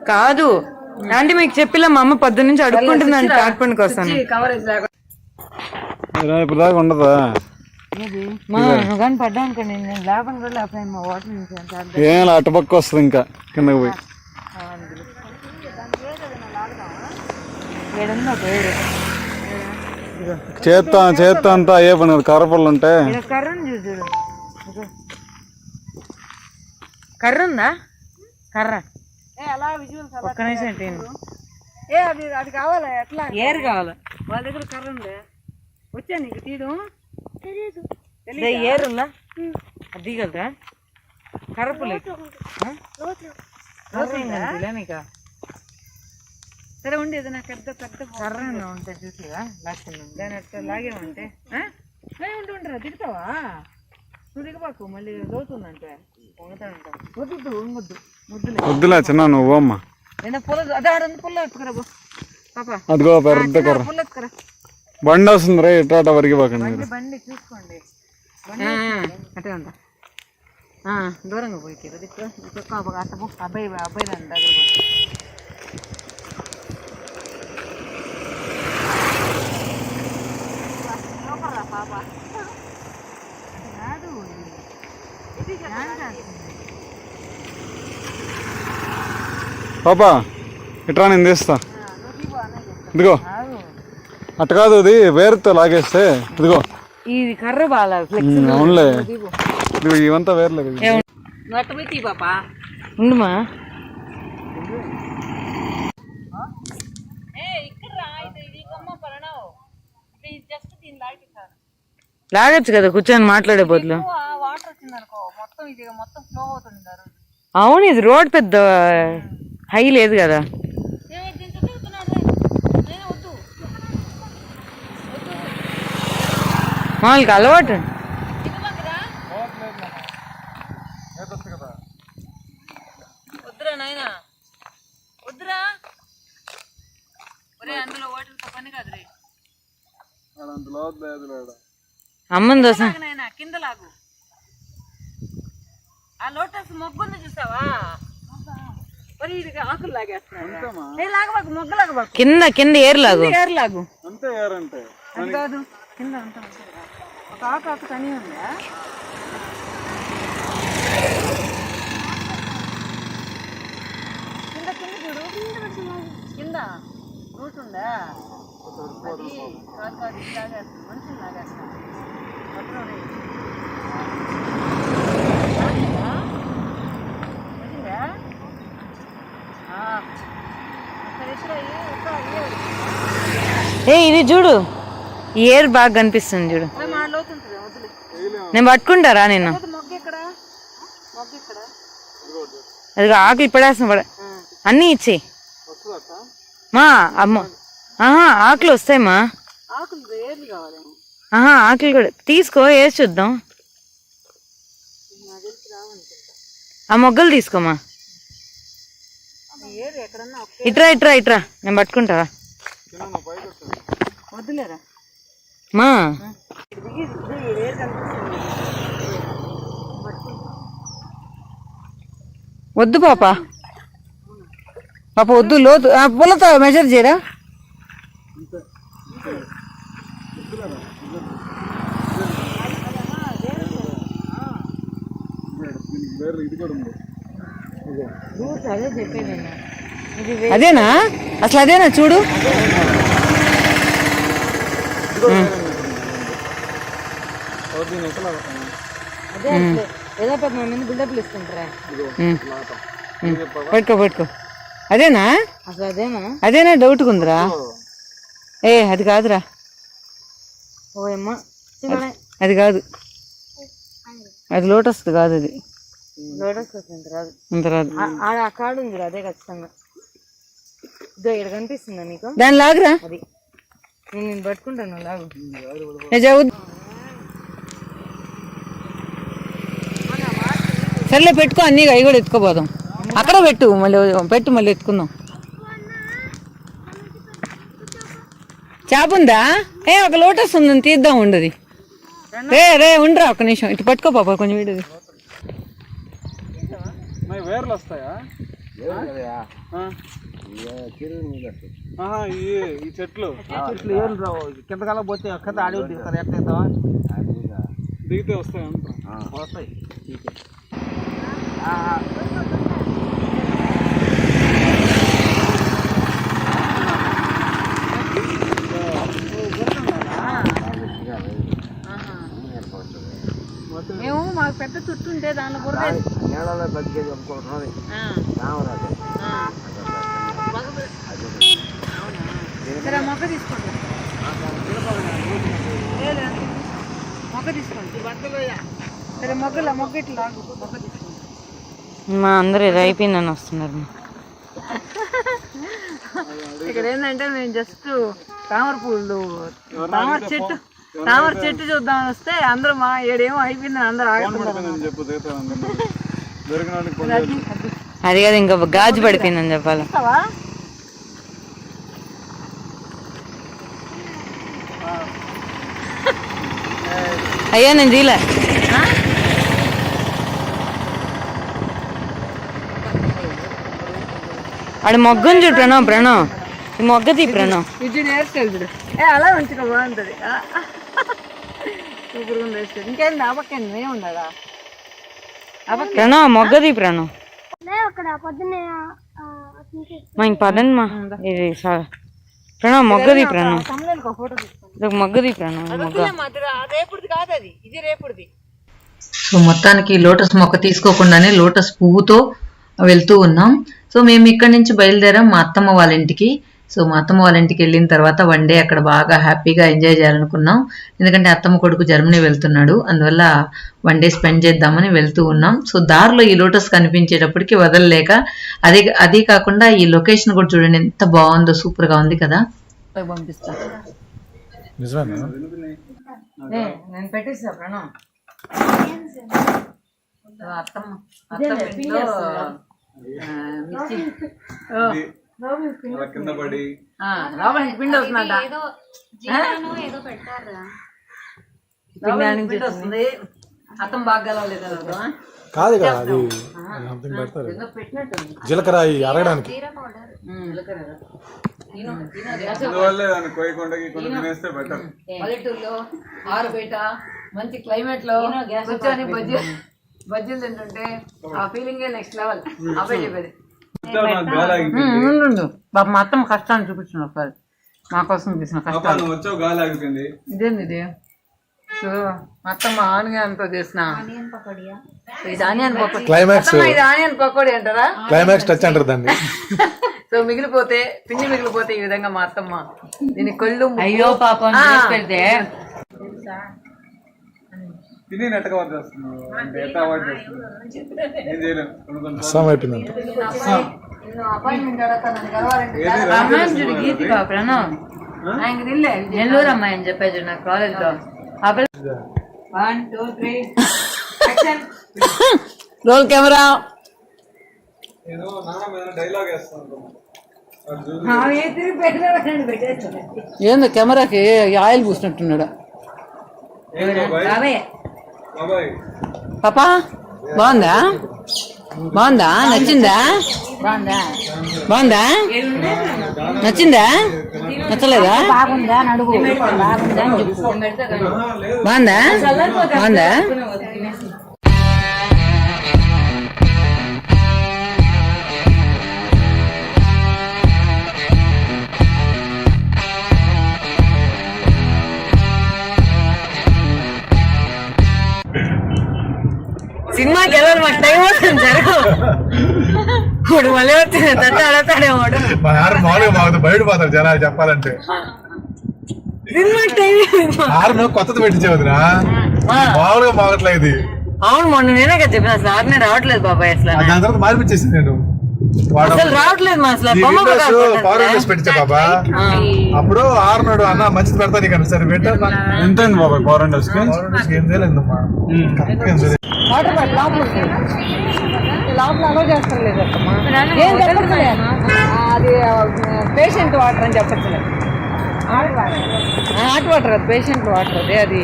కాదు ఆంటీ మీకు చెప్పిలా మా అమ్మ పొద్దు నుంచి అడుక్కుంటుందండి తాటిపండు కోసం. ఇప్పుడు దాకా ఉండదా కానీ పడ్డా అనుకోండి నేను లేపను కూడా లేకపోయాను మా వాటర్ నుంచి ఏం అటుపక్క వస్తుంది ఇంకా కిందకి పోయి చేత్తా అంతా అయ్యే పని కర్రపళ్ళు ఉంటే కర్రను చూడు కర్ర ఉందా కర్ర ఒక్క నిమిషం అది కావాలా ఎట్లా ఏరు కావాలా వాళ్ళ దగ్గర కర్ర ఉందే వచ్చా నీకు తీయడం ఏరుందా అది కదా కర్రపులే నీకా సరే ఉండేది నాకు పెద్ద పెద్ద కర్ర ఉంటాయి చూసిగా దాని అట్లా లాగేమంటే ఉండరా దిగుతావా నువ్వు దిగబాకు మళ్ళీ లోతుందంటే వద్దు వద్దు వద్దులే చిన్న నువ్వు అమ్మ పుల్ల ఎత్తుకురా పాప అదిగో పెద్ద కర్ర పుల్ల ఎత్తుకురా బండి వస్తుంది రే ఇట్లా వరకు పోకండి బండి చూసుకోండి అటే ఉందా దూరంగా పోయి అబ్బాయి అబ్బాయి దగ్గర పాప కాదు పాపా ఇట్రా నేను తీస్తా ఇదిగో అట్ట కాదు అది వేరుతో లాగేస్తే ఇదిగో ఇది కర్ర బాగా అవునులే ఇదిగో ఇవంతా వేర్లేదు పాపా ఉండుమా లాగచ్చు కదా కూర్చొని మాట్లాడే బదులు. వాటర్ వచ్చిందనుకో మొత్తం ఇది మొత్తం ఫ్లో అవుతుంది. అవును ఇది రోడ్ పెద్ద హై లేదు కదా. వాళ్ళకి అలవాటు. వద్దురా నాయనా వద్దురా. అందులో వాటర్ పని కాదు రే. అమ్మని దోశ కింద లాగు. ఆ లోటస్ మొగ్గుంది చూసావా, ఆకులు లాగేస్తున్నాడు. మొగ్గు లాగబాకు. కింద కింద ఏరు లాగు. ఏరు లాగు కాదు కింద అంతా ఒక ఆకు తని ఉందా. కింద కింద చూడు కింద రూట్ ఉందా. అది కాదు కాదు ఇది లాగేస్తాను మనుషులు లాగేస్తాను. ఇది చూడు ఈ ఏర్ బాగా కనిపిస్తుంది చూడు. నేను పట్టుకుంటారా నేను. అది ఆకులు పడేస్తాను పడ అన్నీ ఇచ్చేయి మా అమ్మ. ఆకులు వస్తాయి మా. ఆకులు కూడా తీసుకో వేసి చూద్దాం. ఆ మొగ్గలు తీసుకోమా. ఇట్రా ఇట్రా ఇట్రా నేను పట్టుకుంటావా మా. వద్దు పాప పాప వద్దు లోతు. పుల్లతో మెజర్ చేయరా. అదేనా అసలు అదేనా చూడు. పట్టుకో పట్టుకో. అదేనా అసలు అదేనా అదేనా డౌట్ ఉందిరా. అది కాదురా. ఓయమ్మ అది కాదు. అది లోటస్ కాదు. అది లోటస్ ఇంత రాదు. ఆ కాడు ఉంది అదే ఖచ్చితంగా. ఇదో ఇక్కడ కనిపిస్తుందా నీకు. దాని లాగరా. అది నేను పట్టుకుంటాను లాగు. సర్లే పెట్టుకో అన్నీ అవి కూడా ఎత్తుకోపోదాం. అక్కడ పెట్టు మళ్ళీ ఎత్తుకుందాం. చేప ఉందా. ఒక లోటస్ ఉందని తీద్దాం ఉండదు. రే ఉండరా ఒక్క నిమిషం. ఇటు పట్టుకో పాప కొంచెం వీడు వేర్లు వస్తాయా? ఈ చెట్లు ఏళ్ళు రావు కింద కాలం పోతే కింద ఆడి దిగుతారు ఎట్లా దిగితే వస్తాయి వస్తాయి. మేము మాకు పెద్ద చుట్టూ ఉంటే దాని బుర్ర బతికేది సరే మొక్క తీసుకోండి మొక్క తీసుకోండి సరే మొక్క ఇట్లా మొక్క తీసుకోండి. మా అందరూ ఇది అయిపోయిందని వస్తున్నారు. ఇక్కడ ఏంటంటే మేము జస్ట్ తామర పూలు తామర చెట్టు చూద్దామని వస్తే అందరూ మా ఏడేమో అయిపోయింది అందరూ ఆగుతున్నారు. అది కాదు ఇంకా గాజు పడిపోయిందని చెప్పాలి. అయ్యా నేను తీలే. ఆడ మొగ్గని చూడు ప్రణవ్ ఈ మొగ్గ తీ ప్రణవ్. ఇది హెయిర్ స్టైల్ చూడు. అలా మంచిగా బాగుంటుంది. సూపర్గా ఉంది హెయిర్ స్టైల్. ఇంకేంది అవ్వకండి ఏముండదా ప్రణవ్ మొగ్గ తీ ప్రణవ్. మా ఇంక పదండి మా ఇది ప్రణవ్ మొగ్గ తీ ప్రణవ్. మొగ్గ తీ ప్రణవ్ మొగ్గ. సో మొత్తానికి లోటస్ మొక్క తీసుకోకుండానే లోటస్ పువ్వుతో వెళ్తూ ఉన్నాం. సో మేము ఇక్కడి నుంచి బయలుదేరాం మా అత్తమ్మ వాళ్ళ ఇంటికి. సో మా అత్తమ్మ వాళ్ళ ఇంటికి వెళ్ళిన తర్వాత 1 డే అక్కడ బాగా హ్యాపీగా ఎంజాయ్ చేయాలనుకున్నాం. ఎందుకంటే అత్తమ్మ కొడుకు జర్మనీ వెళ్తున్నాడు, అందువల్ల 1 డే స్పెండ్ చేద్దామని వెళ్తూ ఉన్నాం. సో దారిలో ఈ లోటస్ కనిపించేటప్పటికి వదలలేక అదే కాకుండా ఈ లొకేషన్ కూడా చూడండి ఎంత బాగుందో, సూపర్ గా ఉంది కదా. పంపిస్తాను నేను పెట్టేసా ప్రణవ్. కింద పడి పిండి వస్తుందంట. పిండి వస్తుంది. అత్తం బాగా గెలవలేదు కాదు కదా అది పెడతారు జీలకర్ర అరగడానికి. పల్లెటూరులో ఆరు బయట మంచి క్లైమేట్ లో కూర్చొని బజ్జీలు తింటుంటే ఆ ఫీలింగ్ నెక్స్ట్ లెవెల్. అబ్బాయి చెప్పేది మా అత్తమ్మ కష్టాన్ని చూపించిన ఒకసారి మా కోసం తీసిన కష్టాలు. ఇదేంది ఇది? సో మా అత్తమ్మ ఆనియన్తో చేసిన ఇది ఆనియన్ పకోడీ. క్లైమాక్స్ ఇది ఆనియన్ పకోడీ అంటారా? క్లైమాక్స్ టచ్ అంటారు దాన్ని. సో పిండి మిగిలిపోతే ఈ విధంగా మా అత్తమ్మ దీని కళ్ళు అయ్యో పాపం పెడితే అస్సాం అయిపోయిందంట. గీతి ప్రణవ్ నెల్లూరు అమ్మాయి అని చెప్పేది నా కాలేజ్ లో. One, two, three. Action. Roll camera. ఏందో కెమెరాకి ఆయిల్ పూసినట్టున్నాడు. పాపా బాగుందా? నచ్చిందా? నచ్చిందా? నచ్చలేదా? బాగుందా? సినిమాకి వెళ్ళాలి మాకు టైం అవుతుంది. జరుగు ఇప్పుడు మళ్ళీ వచ్చింది అడతాడేవాడు. మామూలుగా బయట పోతారు జనాలు చెప్పాలంటే. సినిమాకి టైం కొత్తది పెట్టించేవద్దురా, మామూలుగా మాగట్లేదు. అవును మొన్న నేనే కదా చెప్పిన అసలు ఆరునే రావట్లేదు బాబాయ్. అసలు దాని తర్వాత మార్పిచ్చేసి నేను రావట్లేదు మా అసలు పెట్టించా బాబా. అప్పుడు 6 అన్న మంచిది పెడతా నీకు సరే పెట్టా. ఎంత అయింది బాబా క్వారంటైన్స్ కి? 8,000 అయిందమ్మా. వాటర్ బాటిల్ లోపల అలో చేస్తారు లేదు. ఏం చెప్పట్లే, అది పేషెంట్ వాటర్ అని చెప్పట్లేదు. హాట్ వాటర్ అది పేషెంట్ వాటర్ అది. అది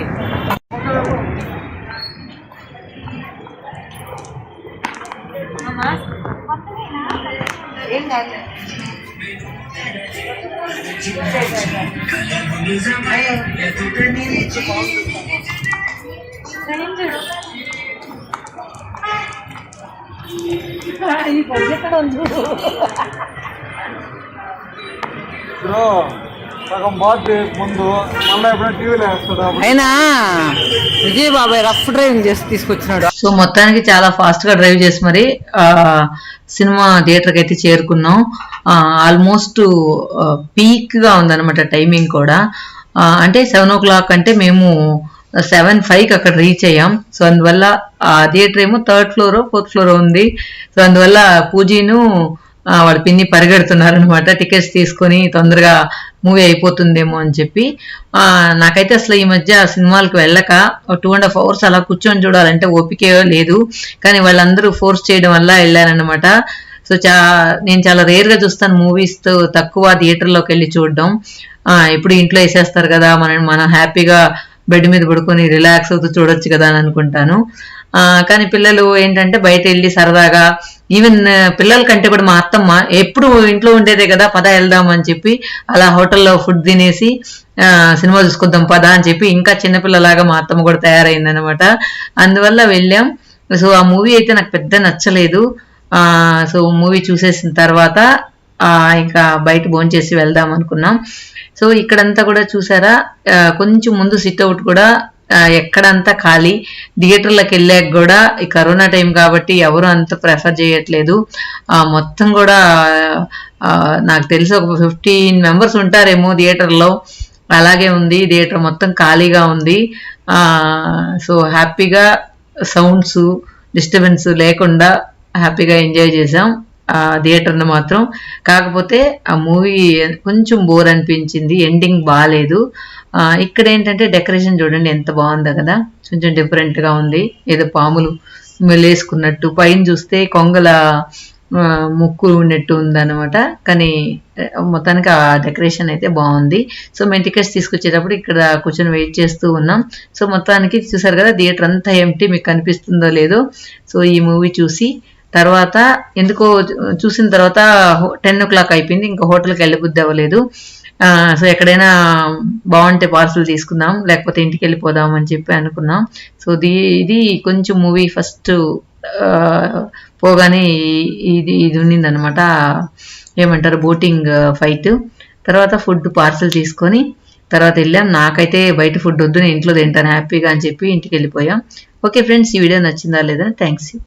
బ్రో సగం బాగా ముందు మళ్ళీ ఎప్పుడైనా టీవీలో వేస్తాడు అయినా విజయ్ బాబాయ్ రఫ్ డ్రైవింగ్ చేసి తీసుకొచ్చినాడు. సో మొత్తానికి చాలా ఫాస్ట్ గా డ్రైవ్ చేసి మరి సినిమా థియేటర్కి అయితే చేరుకున్నాం. ఆల్మోస్ట్ పీక్ గా ఉందన్నమాట టైమింగ్ కూడా. అంటే 7 o'clock అంటే మేము 7:05 అక్కడ రీచ్ అయ్యాం. సో అందువల్ల థియేటర్ ఏమో 3rd floor 4th floor ఉంది. సో అందువల్ల పూజీను వాళ్ళ పిన్ని పరిగెడుతున్నారు అనమాట టికెట్స్ తీసుకొని తొందరగా మూవీ అయిపోతుందేమో అని చెప్పి. నాకైతే అసలు ఈ మధ్య సినిమాలకు వెళ్ళక 2.5 hours అలా కూర్చొని చూడాలంటే ఓపిక లేదు. కానీ వాళ్ళందరూ ఫోర్స్ చేయడం వల్ల వెళ్ళానమాట. సో నేను చాలా రేర్ గా చూస్తాను మూవీస్ తక్కువ థియేటర్లోకి వెళ్ళి చూడడం. ఇప్పుడు ఇంట్లో వేసేస్తారు కదా, మనం హ్యాపీగా బెడ్ మీద పడుకొని రిలాక్స్ అవుతూ చూడొచ్చు కదా అని అనుకుంటాను. కానీ పిల్లలు ఏంటంటే బయట వెళ్ళి సరదాగా, ఈవెన్ పిల్లల కంటే కూడా మా అత్తమ్మ ఎప్పుడు ఇంట్లో ఉండేదే కదా పద వెళ్దాం అని చెప్పి అలా హోటల్లో ఫుడ్ తినేసి సినిమా చూసుకుందాం పద అని చెప్పి ఇంకా చిన్నపిల్లలాగా మా అత్తమ్మ కూడా తయారైందనమాట. అందువల్ల వెళ్ళాం. సో ఆ మూవీ అయితే నాకు పెద్ద నచ్చలేదు. సో మూవీ చూసేసిన తర్వాత ఇంకా బయట భోంచేసి వెళ్దాం అనుకున్నాం. సో ఇక్కడంతా కూడా చూసారా, కొంచెం ముందు సిట్అవుట్ కూడా ఎక్కడంతా ఖాళీ. థియేటర్లకు వెళ్ళాక కూడా ఈ కరోనా టైం కాబట్టి ఎవరు అంత ప్రిఫర్ చేయట్లేదు. మొత్తం కూడా నాకు తెలిసి ఒక 15 members ఉంటారేమో థియేటర్లో. అలాగే ఉంది, థియేటర్ మొత్తం ఖాళీగా ఉంది. సో హ్యాపీగా సౌండ్స్ డిస్టర్బెన్స్ లేకుండా హ్యాపీగా ఎంజాయ్ చేసాం థియేటర్ని మాత్రం. కాకపోతే ఆ మూవీ కొంచెం బోర్ అనిపించింది, ఎండింగ్ బాగాలేదు. ఇక్కడ ఏంటంటే డెకరేషన్ చూడండి ఎంత బాగుందో కదా, కొంచెం డిఫరెంట్ గా ఉంది, ఏదో పాములు మెల్లేసుకున్నట్టు. పైన చూస్తే కొంగల ముక్కు ఉన్నట్టు ఉందన్నమాట. కానీ మొత్తానికి ఆ డెకరేషన్ అయితే బాగుంది. సో మేము టికెట్స్ తీసుకొచ్చేటప్పుడు ఇక్కడ కూర్చొని వెయిట్ చేస్తూ ఉన్నాం. సో మొత్తానికి చూసారు కదా థియేటర్ అంతా ఎంటీ, మీకు కనిపిస్తుందో లేదో. సో ఈ మూవీ చూసి తర్వాత ఎందుకో చూసిన తర్వాత 10 o'clock అయిపోయింది, ఇంకా హోటల్కి వెళ్ళబుద్ధి అవ్వలేదు. సో ఎక్కడైనా బాగుంటే పార్సల్ తీసుకుందాం లేకపోతే ఇంటికి వెళ్ళిపోదాం అని చెప్పి అనుకున్నాం. సో ఇది కొంచెం మూవీ ఫస్ట్ పోగానే ఇది ఉన్నిందనమాట, ఏమంటారు బోటింగ్ ఫైట్. తర్వాత ఫుడ్ పార్సల్ తీసుకొని తర్వాత వెళ్ళాం. నాకైతే బయట ఫుడ్ వద్దు, నేను ఇంట్లో తింటాను హ్యాపీగా అని చెప్పి ఇంటికి వెళ్ళిపోయాం. ఓకే ఫ్రెండ్స్, ఈ వీడియో నచ్చిందా లేదా? థ్యాంక్స్.